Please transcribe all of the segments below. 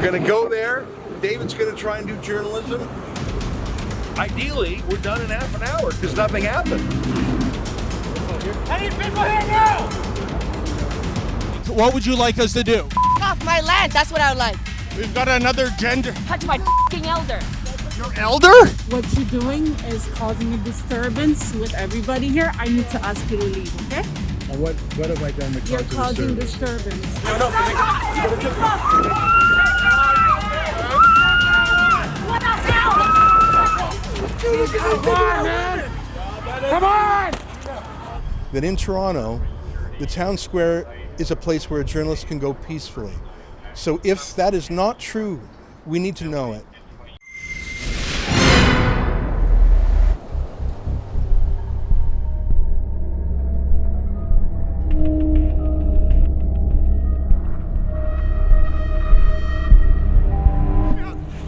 We're going to go there. David's going to try and do journalism. Ideally, we're done in half an hour because nothing happened. I need people here now! What would you like us to do? Off my land, that's what I would like. We've got another gender. Touch my f***ing elder. Your elder? What you're doing is causing a disturbance with everybody here. I need to ask you to leave, okay? What have I done to You're causing disturbance. No, Come on! That in Toronto, the town square is a place where a journalist can go peacefully. So if that is not true, we need to know it.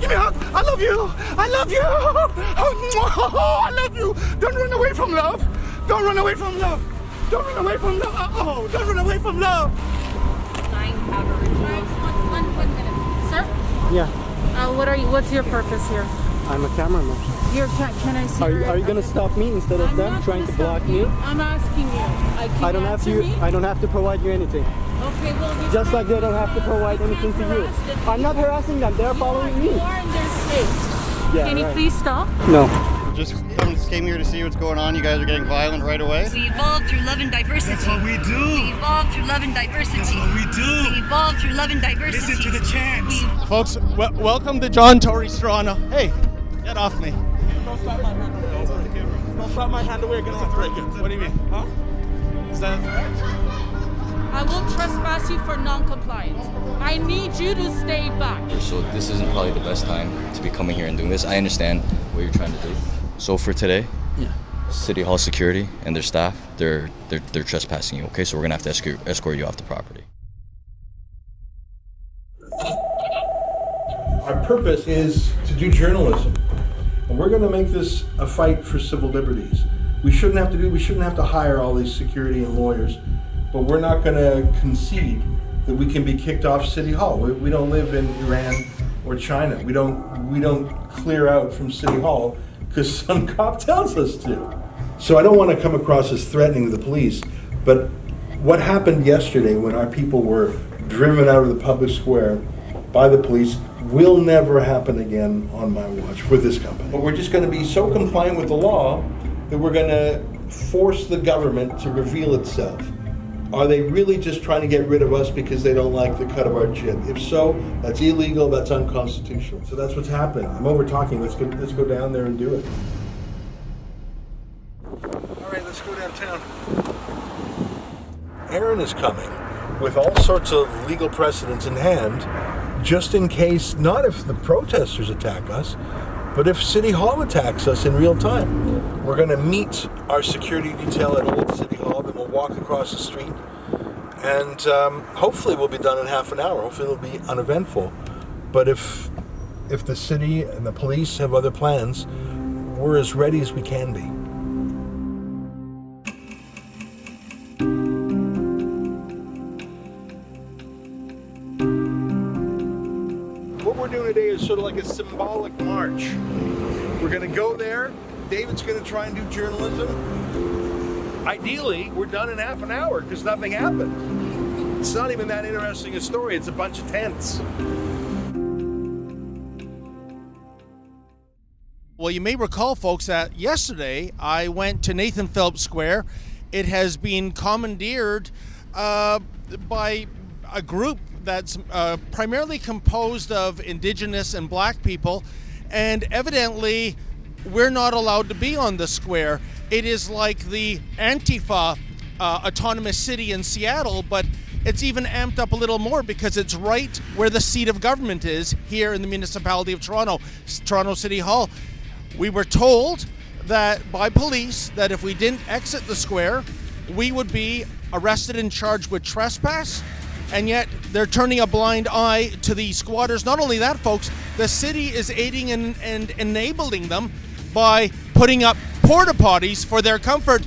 Give me a hug! I love you! I love you! Oh, I love you! Don't run away from love! Don't run away from love! Don't run away from love! Oh, don't run away from love! 9 Aboriginals. One minute. Sir? Yeah, What are you? What's your purpose here? I'm a cameraman. Can I see Are you gonna stop me instead of I'm them not trying gonna to block stop me? you. I'm asking you. I don't have to. I don't have to provide you anything. Okay, well, Just like they don't have to provide anything to you. I'm not harassing them. They're following me. You are in their state. Yeah, Can you right. please stop? No. Just came here to see what's going on. You guys are getting violent right away. We evolve through love and diversity. That's what we do. We evolve through love and diversity. That's what we do. We evolve through love and diversity. Listen to the chants. Folks, welcome to John Tory's Toronto. Hey, get off me. Don't slap my hand away. Don't slap my hand away. You're gonna break it. What do you mean? Huh? Is that a threat? I will trespass you for non-compliance. I need you to stay back. So this isn't probably the best time to be coming here and doing this. I understand what you're trying to do. So for today, City Hall security and their staff, they're trespassing you. Okay, so we're gonna have to escort you off the property. Our purpose is to do journalism, and we're going to make this a fight for civil liberties. We shouldn't have to hire all these security and lawyers, but we're not going to concede that we can be kicked off City Hall. We don't live in Iran or China. We don't clear out from City Hall because some cop tells us to. So I don't want to come across as threatening the police, but what happened yesterday when our people were driven out of the public square by the police will never happen again on my watch for this company. But we're just going to be so compliant with the law that we're going to force the government to reveal itself. Are they really just trying to get rid of us because they don't like the cut of our jib? If so, that's illegal, that's unconstitutional. So that's what's happening. I'm over talking. Let's go down there and do it. All right, let's go downtown. Aaron is coming with all sorts of legal precedents in hand, just in case, not if the protesters attack us, but if City Hall attacks us in real time. We're going to meet our security detail at Old City Hall, then we'll walk across the street, and hopefully we'll be done in half an hour. Hopefully it'll be uneventful. But if the city and the police have other plans, we're as ready as we can be. What we're doing today is sort of like a symbolic march. We're going to go there. David's going to try and do journalism. Ideally, we're done in half an hour because nothing happened. It's not even that interesting a story. It's a bunch of tents. Well, you may recall, folks, that yesterday I went to Nathan Phillips Square. It has been commandeered by a group that's primarily composed of Indigenous and Black people, and evidently we're not allowed to be on the square. It is like the Antifa autonomous city in Seattle, but it's even amped up a little more because it's right where the seat of government is here in the municipality of Toronto, Toronto City Hall. We were told that by police that if we didn't exit the square, we would be arrested and charged with trespass, and yet they're turning a blind eye to the squatters. Not only that, folks, the city is aiding and enabling them by putting up porta potties for their comfort.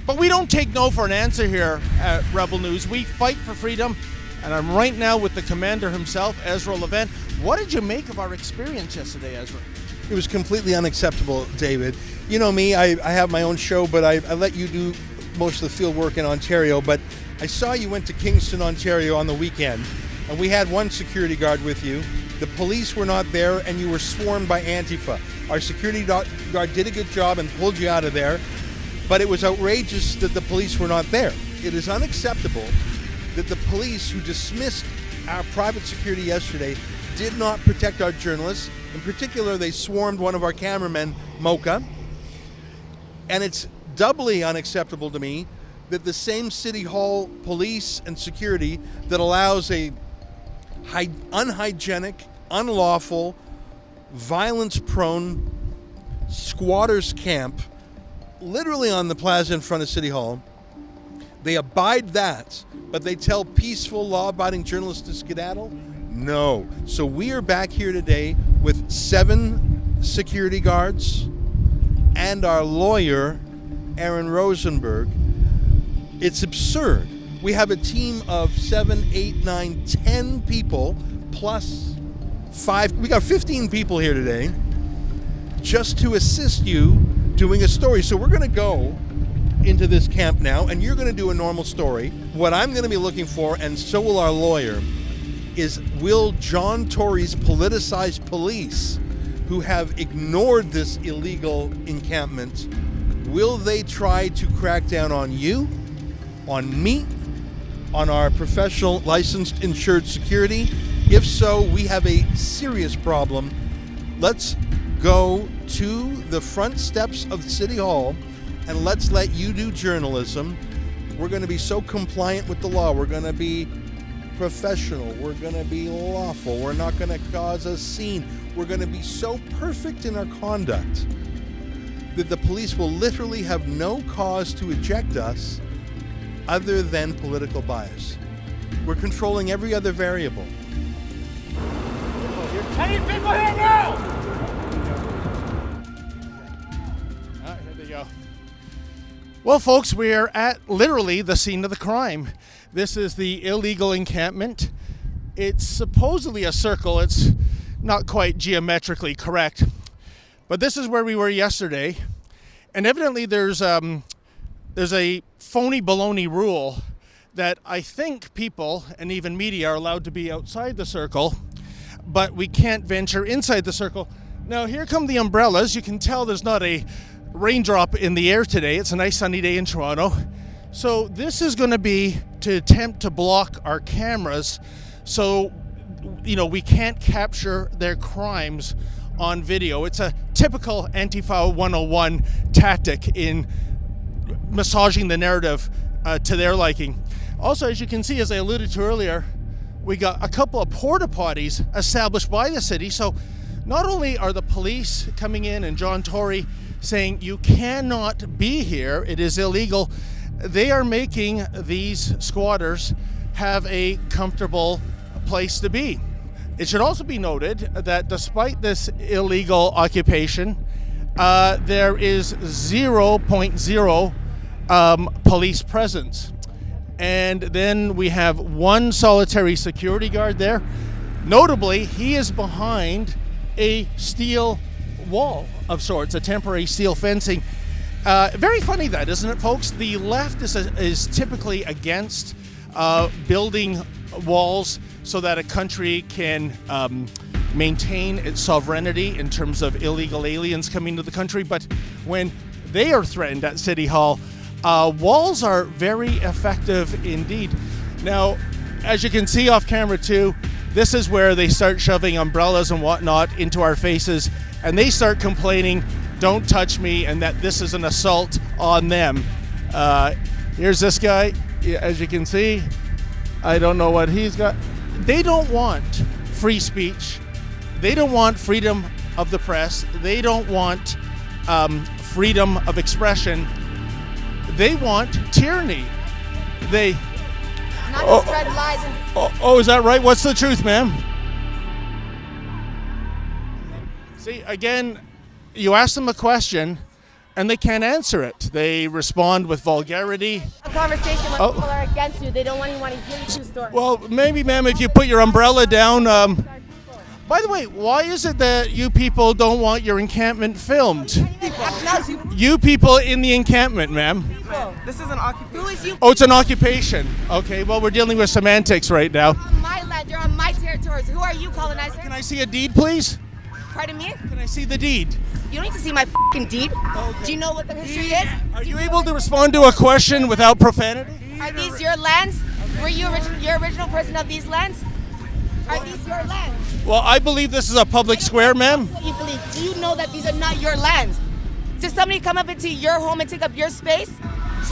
But we don't take no for an answer here at Rebel News. We fight for freedom, and I'm right now with the commander himself, Ezra Levant. What did you make of our experience yesterday, Ezra? It was completely unacceptable, David. You know me, I have my own show, but I let you do most of the field work in Ontario. But I saw you went to Kingston, Ontario on the weekend, and we had one security guard with you. The police were not there, and you were swarmed by Antifa. Our security guard did a good job and pulled you out of there, but it was outrageous that the police were not there. It is unacceptable that the police who dismissed our private security yesterday did not protect our journalists. In particular, they swarmed one of our cameramen, Mocha. And it's doubly unacceptable to me that the same City Hall police and security that allows a unhygienic, unlawful, violence-prone squatters camp literally on the plaza in front of City Hall, they abide that, but they tell peaceful, law-abiding journalists to skedaddle? No. So we are back here today with 7 security guards and our lawyer, Aaron Rosenberg. It's absurd. We have a team of 7, 8, 9, 10 people plus 5. We got 15 people here today just to assist you doing a story. So we're going to go into this camp now, and you're going to do a normal story. What I'm going to be looking for, and so will our lawyer, is will John Tory's politicized police, who have ignored this illegal encampment, will they try to crack down on you, on me, on our professional, licensed, insured security? If so, we have a serious problem. Let's go to the front steps of City Hall and let's let you do journalism. We're going to be so compliant with the law. We're going to be professional. We're going to be lawful. We're not going to cause a scene. We're going to be so perfect in our conduct that the police will literally have no cause to eject us other than political bias. We're controlling every other variable. I need people here now! Here they go. Well, folks, we are at literally the scene of the crime. This is the illegal encampment. It's supposedly a circle. It's not quite geometrically correct. But this is where we were yesterday. And evidently there's a phony baloney rule that I think people and even media are allowed to be outside the circle, but we can't venture inside the circle. Now here come the umbrellas. You can tell there's not a raindrop in the air today. It's a nice sunny day in Toronto. So this is going to be to attempt to block our cameras so, you know, we can't capture their crimes on video. It's a typical Antifa 101 tactic in massaging the narrative to their liking. Also, as you can see, as I alluded to earlier, we got a couple of porta potties established by the city. So not only are the police coming in and John Tory saying you cannot be here, it is illegal, they are making these squatters have a comfortable place to be. It should also be noted that despite this illegal occupation, there is 0.0 police presence. And then we have one solitary security guard there. Notably, he is behind a steel wall of sorts, a temporary steel fencing. Very funny that, isn't it, folks? The left is typically against building walls so that a country can maintain its sovereignty in terms of illegal aliens coming to the country. But when they are threatened at City Hall, walls are very effective indeed. Now, as you can see off camera too, this is where they start shoving umbrellas and whatnot into our faces, and they start complaining, "Don't touch me," and that this is an assault on them. Here's this guy, as you can see. I don't know what he's got. They don't want free speech. They don't want freedom of the press. They don't want freedom of expression. They want tyranny. They... Not to spread lies and... Oh, is that right? What's the truth, ma'am? See, again, you ask them a question, and they can't answer it. They respond with vulgarity. A conversation when Oh. people are against you. They don't want to hear your true story. Well, maybe, ma'am, if you put your umbrella down. By the way, why is it that you people don't want your encampment filmed? You people in the encampment, ma'am. This is an occupation. Who is you? Oh, it's an occupation. Okay, well, we're dealing with semantics right now. You're on my land. You're on my territories. Who are you, colonizer? Can I see a deed, please? Pardon me? Can I see the deed? You don't need to see my fucking deed. Do you know what the history is? Are you able to respond to a question without profanity? Are these your lands? Were you your original person of these lands? Are these your lands? Well, I believe this is a public square, ma'am. What you believe? Do you know that these are not your lands? Does somebody come up into your home and take up your space?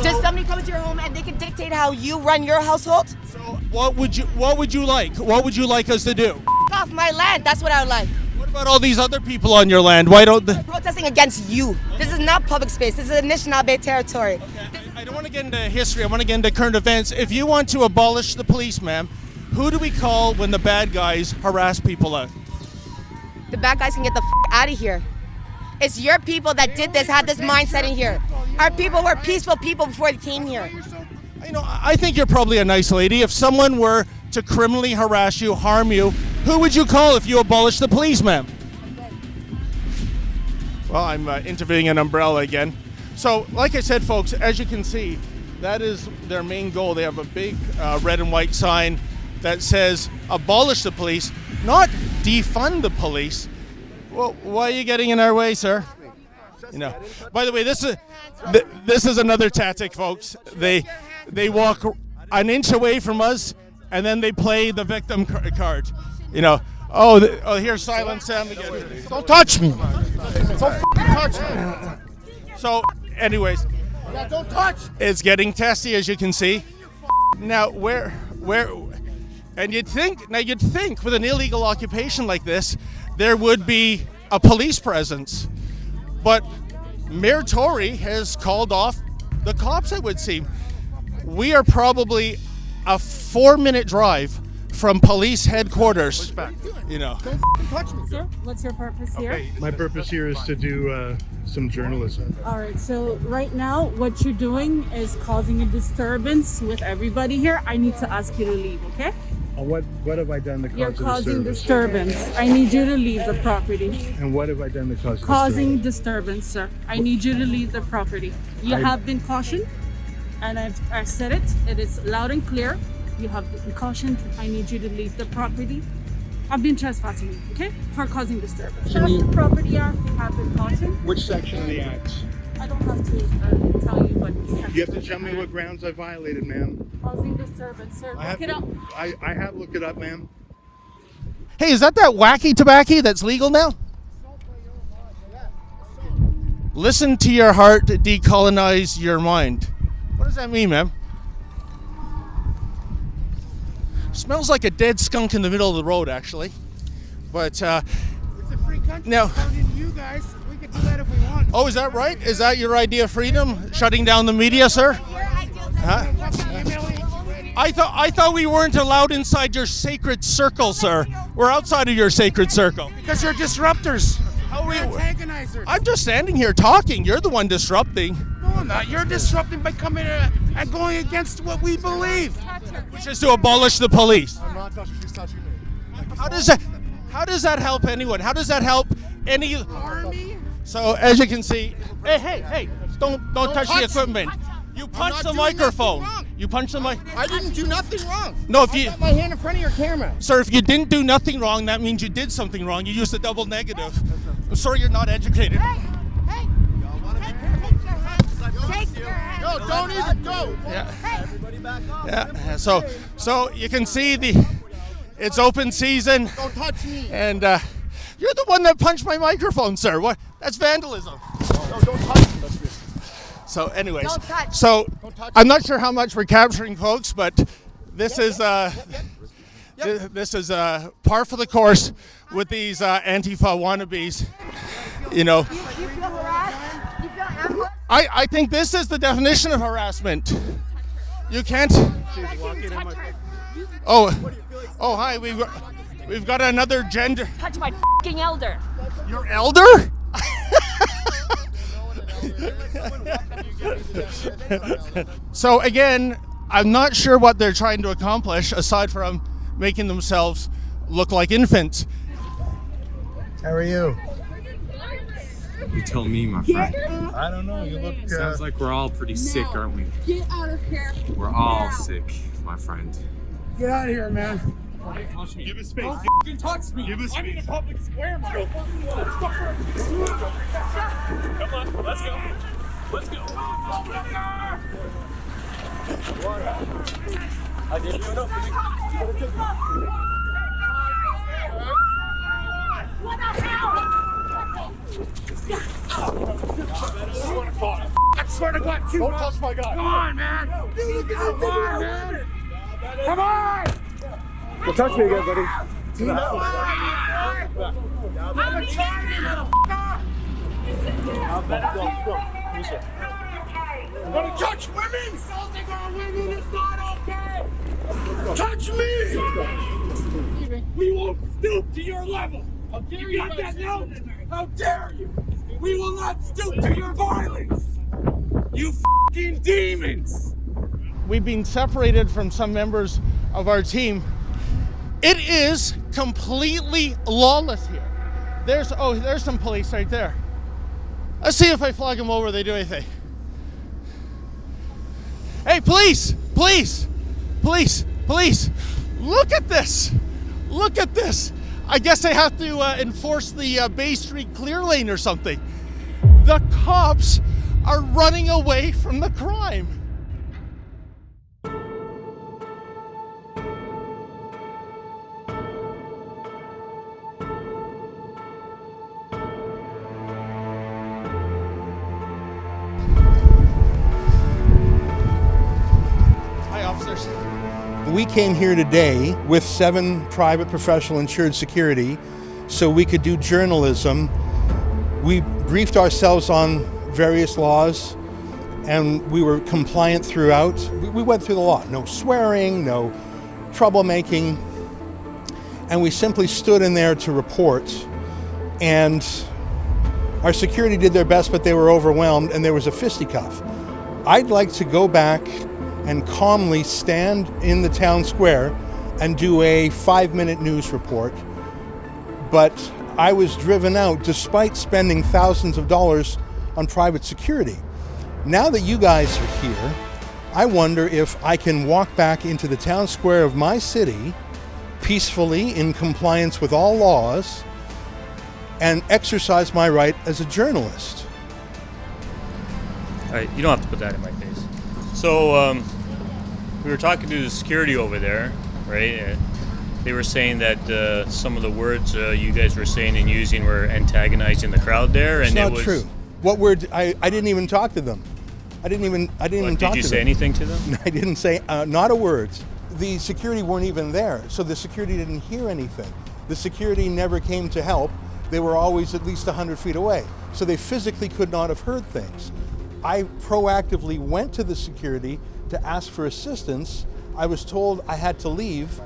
Does somebody come into your home and they can dictate how you run your household? So what would you like? What would you like us to do? F off my land. That's what I would like. What about all these other people on your land? Why don't they? Protesting against you. This is not public space. This is Anishinaabe territory. I don't want to get into history. I want to get into current events. If you want to abolish the police, ma'am, who do we call when the bad guys harass people out? The bad guys can get the out of here. It's your people that did this, had this mindset in here. Our people were peaceful people before they came here. I think you're probably a nice lady. If someone were to criminally harass you, harm you, who would you call if you abolished the police, ma'am? Well, I'm interviewing an umbrella again. So, like I said, folks, as you can see, that is their main goal. They have a big red and white sign that says abolish the police, not defund the police. Well, why are you getting in our way, sir? You know. By the way, this is another tactic, folks. They walk an inch away from us, and then they play the victim card. You know. Oh, here's Silent Sam again. Don't touch me. Don't touch me. So, anyways, Don't touch. it's getting testy, as you can see. Now, where, and you'd think with an illegal occupation like this, there would be a police presence. But Mayor Tory has called off the cops, it would seem. We are probably a 4-minute drive from police headquarters. You know. Sir, what's your purpose here? My purpose here is to do some journalism. All right, so right now what you're doing is causing a disturbance with everybody here. I need to ask you to leave, okay? What have I done to cause You're causing disturbance. I need you to leave the property. And what have I done to cause Causing disturbance, sir. I need you to leave the property. You have been cautioned, and I've said it. It is loud and clear. You have been cautioned. I need you to leave the property. I've been trespassing, okay? For causing disturbance. That's the property act. You have been cautioned. Which section of the act? I don't have to tell you what section. You have to tell me what grounds I violated, ma'am. Causing disturbance, sir. Look it up. I have looked it up, ma'am. Hey, is that wacky tobacco that's legal now? Listen to your heart, decolonize your mind. What does that mean, ma'am? Smells like a dead skunk in the middle of the road, actually. But It's a free country. Now- According to you guys, we can do that if we want. oh, is that right? Is that your idea of freedom? Shutting down the media, sir? Huh? I thought we weren't allowed inside your sacred circle, sir. We're outside of your sacred circle. Because you're disruptors. How are we? Antagonizers. I'm just standing here talking. You're the one disrupting. No, I'm not. You're disrupting by coming and going against what we believe. Which is to abolish the police. I'm not touching. She's touching me. How does that help anyone? How does that help any? Army? So as you can see, hey, don't touch the equipment. You punched the microphone. You punched the mic. I didn't do nothing wrong. No, if you, My hand in front of your camera. sir, if you didn't do nothing wrong, that means you did something wrong. You used a double negative. I'm sorry you're not educated. Hey, take your hands. No, don't even go. Yeah. So you can see it's open season, Don't touch me. and you're the one that punched my microphone, sir. What? That's vandalism. No, don't touch me. So, anyways, Don't touch. so I'm not sure how much we're capturing, folks, but this is this is par for the course with these Antifa wannabes. You know, You feel harassed? You feel ambushed? I think this is the definition of harassment. You can't. Oh, hi. We've got another gender. Touch my fucking elder. Your elder? So again, I'm not sure what they're trying to accomplish aside from making themselves look like infants. How are you? You tell me, my friend. I don't know. You look. Sounds like we're all pretty sick, aren't we? Get out of here. We're all sick, my friend. Get out of here, man. Give us space. Don't f***ing touch me. Give us I'm in a space. public square, man. Come on, let's go. Let's go. I'll give you enough. What the hell? I swear to God, don't touch my guy. Come on, man. Come on, man. Come on. Don't touch me again, buddy. I'm a child, Don't touch women! Assaulting our women is not okay! Touch me! We won't stoop to your level! How dare you got that now? How dare you! We will not stoop to your violence! You f***ing demons! We've been separated from some members of our team. It is completely lawless here. There's some police right there. Let's see if I flag them over, they do anything. Hey, police! Police! Police! Police! Look at this! Look at this! I guess they have to enforce the Bay Street clear lane or something. The cops are running away from the crime. Hi, officers. We came here today with 7 private professional insured security so we could do journalism. We briefed ourselves on various laws and we were compliant throughout. We went through the law. No swearing, no troublemaking. And we simply stood in there to report. And our security did their best, but they were overwhelmed and there was a fisticuff. I'd like to go back and calmly stand in the town square and do a 5-minute news report. But I was driven out despite spending thousands of dollars on private security. Now that you guys are here, I wonder if I can walk back into the town square of my city peacefully in compliance with all laws and exercise my right as a journalist. All right, you don't have to put that in my face. So we were talking to the security over there, right? They were saying that some of the words you guys were saying and using were antagonizing the crowd there, and It's not it was true. What word? I didn't even talk to them. I didn't even talk to them. Did you say anything to them? I didn't say not a word. The security weren't even there, so the security didn't hear anything. The security never came to help. They were always at least 100 feet away, so they physically could not have heard things. I proactively went to the security to ask for assistance. I was told I had to leave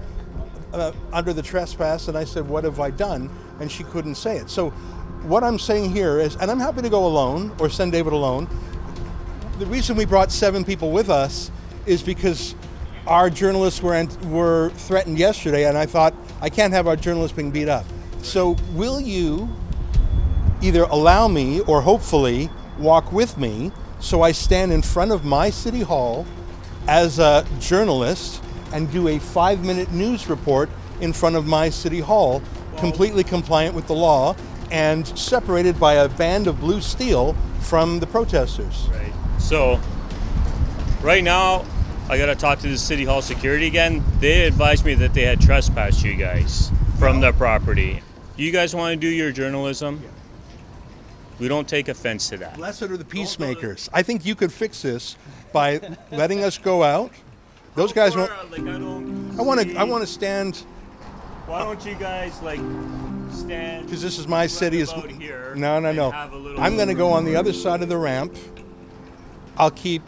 under the trespass, and I said, what have I done? And she couldn't say it. So what I'm saying here is, and I'm happy to go alone or send David alone. The reason we brought 7 people with us is because our journalists were threatened yesterday, and I thought, I can't have our journalists being beat up. So will you either allow me or hopefully walk with me so I stand in front of my city hall as a journalist and do a 5-minute news report in front of my city hall, completely compliant with the law and separated by a band of blue steel from the protesters. Right. So right now, I gotta talk to the city hall security again. They advised me that they had trespassed you guys from their property. You guys want to do your journalism? We don't take offense to that. Blessed are the peacemakers. I think you could fix this by letting us go out. Those guys won't. I want to stand. Why don't you guys stand? Because this is my city. No. I'm going to go on the other side of the ramp. I'll keep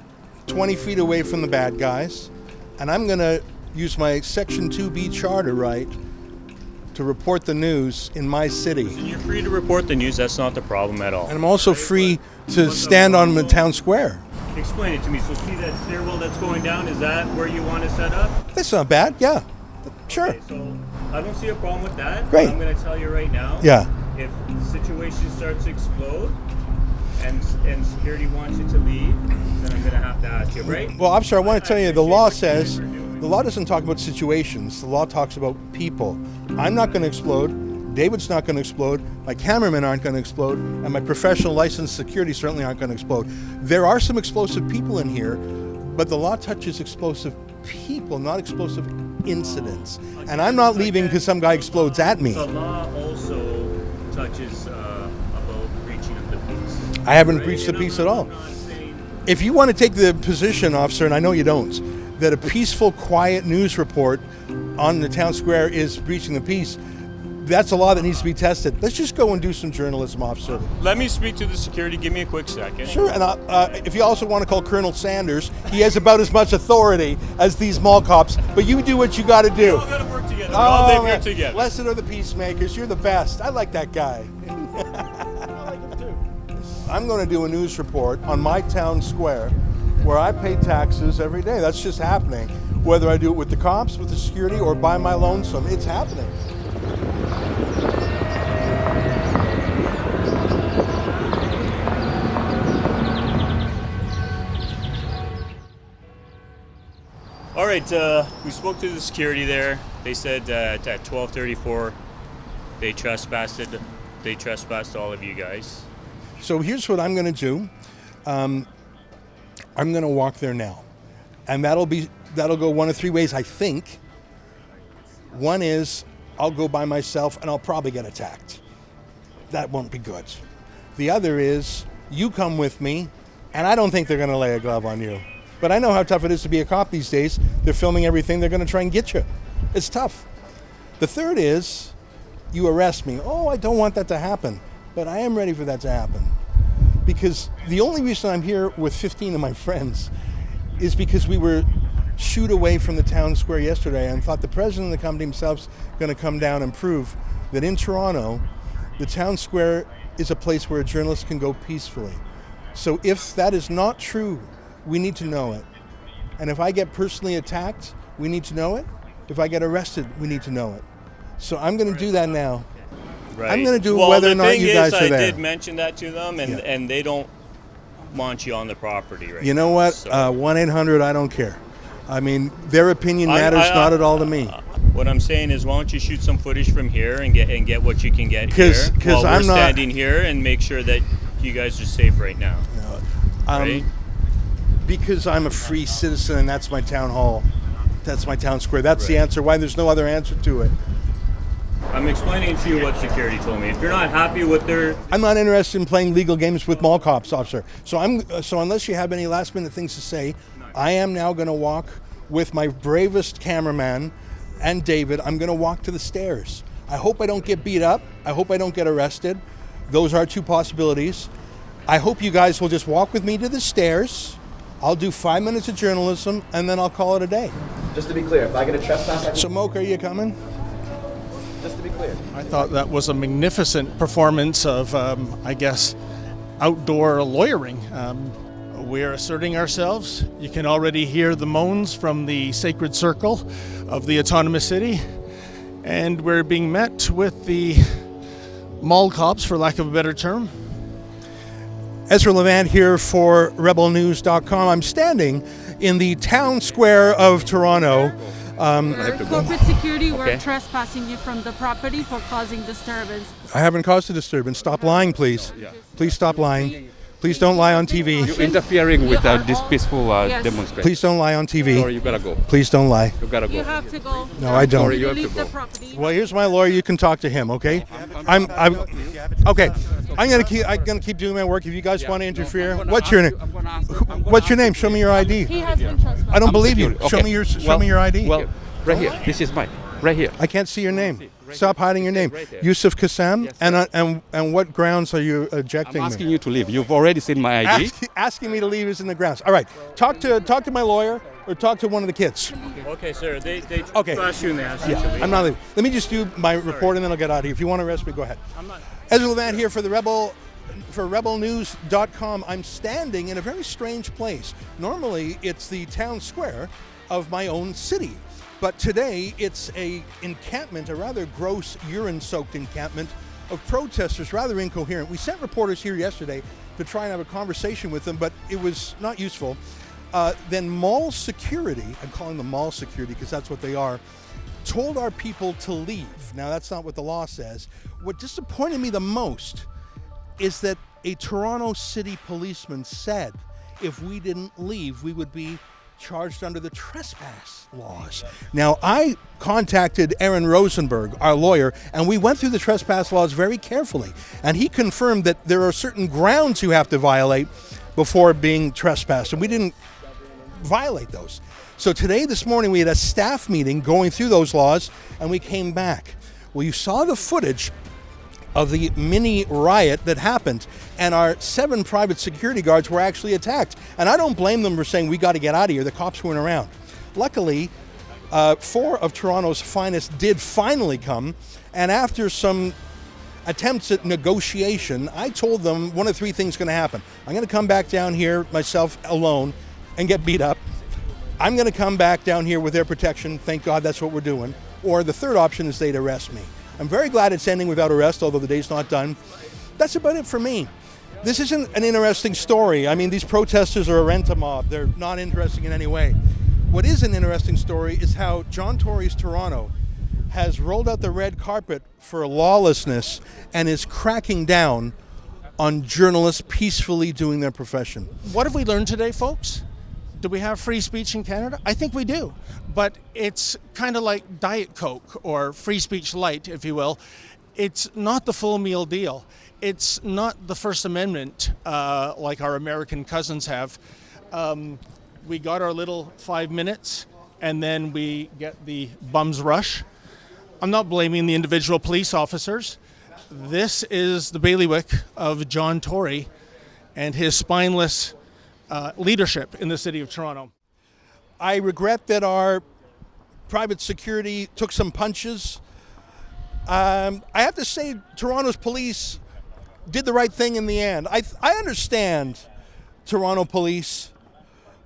20 feet away from the bad guys, and I'm going to use my Section 2B charter right to report the news in my city. And you're free to report the news. That's not the problem at all. And I'm also free to stand on the town square. Explain it to me. So see that stairwell that's going down? Is that where you want to set up? That's not bad. Yeah, sure. Okay, so I don't see a problem with that. Great. I'm going to tell you right now. Yeah. If the situation starts to explode and security wants you to leave, then I'm going to have to ask you, right? Well, officer, I want to tell you, the law says, the law doesn't talk about situations. The law talks about people. I'm not going to explode. David's not going to explode. My cameramen aren't going to explode. And my professional licensed security certainly aren't going to explode. There are some explosive people in here, but the law touches explosive people, not explosive incidents. And I'm not leaving because some guy explodes at me. The law also touches about breaching of the peace. I haven't breached the peace at all. If you want to take the position, officer, and I know you don't, that a peaceful, quiet news report on the town square is breaching the peace, that's a law that needs to be tested. Let's just go and do some journalism, officer. Let me speak to the security. Give me a quick second. Sure, and if you also want to call Colonel Sanders, he has about as much authority as these mall cops, but you do what you got to do. We all got to work together. We all live here together. Blessed are the peacemakers. You're the best. I like that guy. I'm going to do a news report on my town square where I pay taxes every day. That's just happening. Whether I do it with the cops, with the security, or by my lonesome, it's happening. All right, we spoke to the security there. They said at 12:34 they trespassed all of you guys. So here's what I'm going to do. I'm going to walk there now, and that'll go one of three ways, I think. One is I'll go by myself and I'll probably get attacked. That won't be good. The other is you come with me, and I don't think they're going to lay a glove on you. But I know how tough it is to be a cop these days. They're filming everything. They're going to try and get you. It's tough. The third is you arrest me. Oh, I don't want that to happen. But I am ready for that to happen. Because the only reason I'm here with 15 of my friends is because we were shooed away from the town square yesterday and thought the president of the company himself's going to come down and prove that in Toronto, the town square is a place where a journalist can go peacefully. So if that is not true, we need to know it. And if I get personally attacked, we need to know it. If I get arrested, we need to know it. So I'm going to do that now. Right. I'm going to do whether or not you guys are there. I did mention that to them, and they don't want you on the property right You know what? 1-800, I don't care. I mean, their opinion matters not at all to me. What I'm saying is, why don't you shoot some footage from here and get what you can get here while we're standing here, and make sure that you guys are safe right now. Right? Because I'm a free citizen, and that's my town hall. That's my town square. That's the answer. Why there's no other answer to it. I'm explaining to you what security told me. If you're not happy with their... I'm not interested in playing legal games with mall cops, officer. So unless you have any last minute things to say, I am now going to walk with my bravest cameraman and David. I'm going to walk to the stairs. I hope I don't get beat up. I hope I don't get arrested. Those are two possibilities. I hope you guys will just walk with me to the stairs. I'll do 5 minutes of journalism, and then I'll call it a day. Just to be clear, if I get a trespass... So, Moke, are you coming? Just to be clear. I thought that was a magnificent performance of, I guess, outdoor lawyering. We're asserting ourselves. You can already hear the moans from the sacred circle of the autonomous city. And we're being met with the mall cops, for lack of a better term. Ezra Levant here for rebelnews.com. I'm standing in the town square of Toronto. Corporate security, we're trespassing you from the property for causing disturbance. I haven't caused a disturbance. Stop lying, please. Please stop lying. Please don't lie on TV. You're interfering with this peaceful demonstration. Please don't lie on TV. Sorry, you gotta go. Please don't lie. You gotta go. You have to go. No, I don't. Sorry, you have to go. Well, here's my lawyer. You can talk to him, okay? Okay. I'm gonna keep doing my work. If you guys want to interfere, what's your name? What's your name? Show me your ID. He has been trespassed. I don't believe you. Show me your ID. Well, right here. This is mine. Right here. I can't see your name. Stop hiding your name. Yusuf Kassam. Yes, and what grounds are you ejecting me? I'm asking you to leave. You've already seen my ID. Asking me to leave is in the grounds. All right. Talk to my lawyer. or talk to one of the kids. Okay, sir. They Okay. flashed you in the ass. Yeah, I'm not leaving. Let me just do my report and then I'll get out of here. If you want to arrest me, go ahead. I'm not. Ezra Levant here for rebelnews.com. I'm standing in a very strange place. Normally, it's the town square of my own city. But today, it's a encampment, a rather gross, urine-soaked encampment of protesters, rather incoherent. We sent reporters here yesterday to try and have a conversation with them, but it was not useful. Then mall security, I'm calling them mall security because that's what they are, told our people to leave. Now, that's not what the law says. What disappointed me the most is that a Toronto City policeman said if we didn't leave, we would be charged under the trespass laws. Now, I contacted Aaron Rosenberg, our lawyer, and we went through the trespass laws very carefully. And he confirmed that there are certain grounds you have to violate before being trespassed, and we didn't violate those. So today, this morning, we had a staff meeting going through those laws, and we came back. Well, you saw the footage of the mini riot that happened, and our 7 private security guards were actually attacked. And I don't blame them for saying, we got to get out of here. The cops weren't around. Luckily, 4 of Toronto's finest did finally come, and after some attempts at negotiation, I told them one of 3 things going to happen. I'm going to come back down here myself alone and get beat up. I'm going to come back down here with their protection. Thank God that's what we're doing. Or the third option is they'd arrest me. I'm very glad it's ending without arrest, although the day's not done. That's about it for me. This isn't an interesting story. I mean, these protesters are a rent-a-mob. They're not interesting in any way. What is an interesting story is how John Tory's Toronto has rolled out the red carpet for lawlessness and is cracking down on journalists peacefully doing their profession. What have we learned today, folks? Do we have free speech in Canada? I think we do, but it's kind of like Diet Coke or free speech light, if you will. It's not the full meal deal. It's not the First Amendment like our American cousins have. We got our little 5 minutes and then we get the bum's rush. I'm not blaming the individual police officers. This is the bailiwick of John Tory and his spineless leadership in the city of Toronto. I regret that our private security took some punches. I have to say Toronto's police did the right thing in the end. I understand Toronto police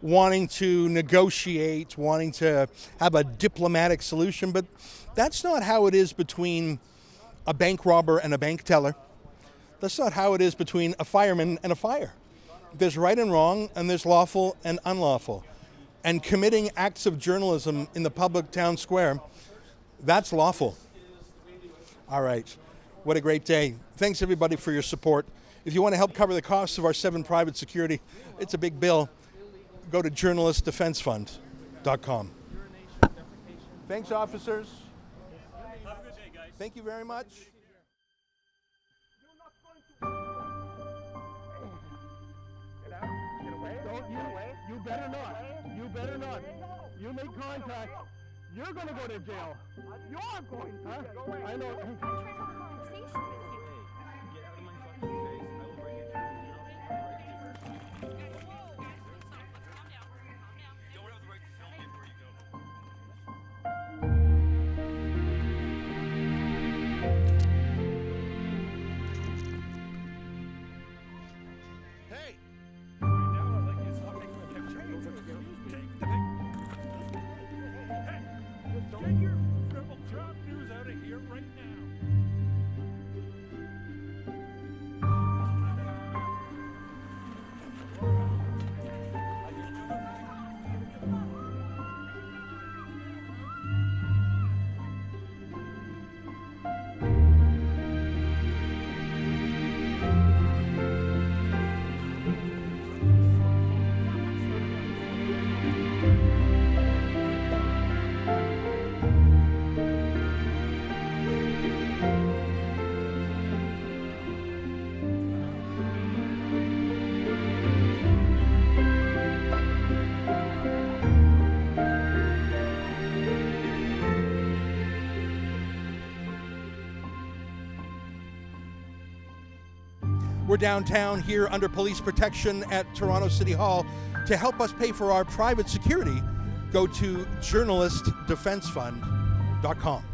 wanting to negotiate, wanting to have a diplomatic solution, but that's not how it is between a bank robber and a bank teller. That's not how it is between a fireman and a fire. There's right and wrong, and there's lawful and unlawful. And committing acts of journalism in the public town square, that's lawful. All right. What a great day. Thanks, everybody, for your support. If you want to help cover the costs of our 7 private security, it's a big bill. Go to journalistdefensefund.com. Thanks, officers. Have a good day, guys. Thank you very much. You better not. You better not. You make contact. You're gonna go to jail. You're going to. Huh? I know. Get your rebel crap news out of here right now. We're downtown here under police protection at Toronto City Hall. To help us pay for our private security, go to journalistdefensefund.com.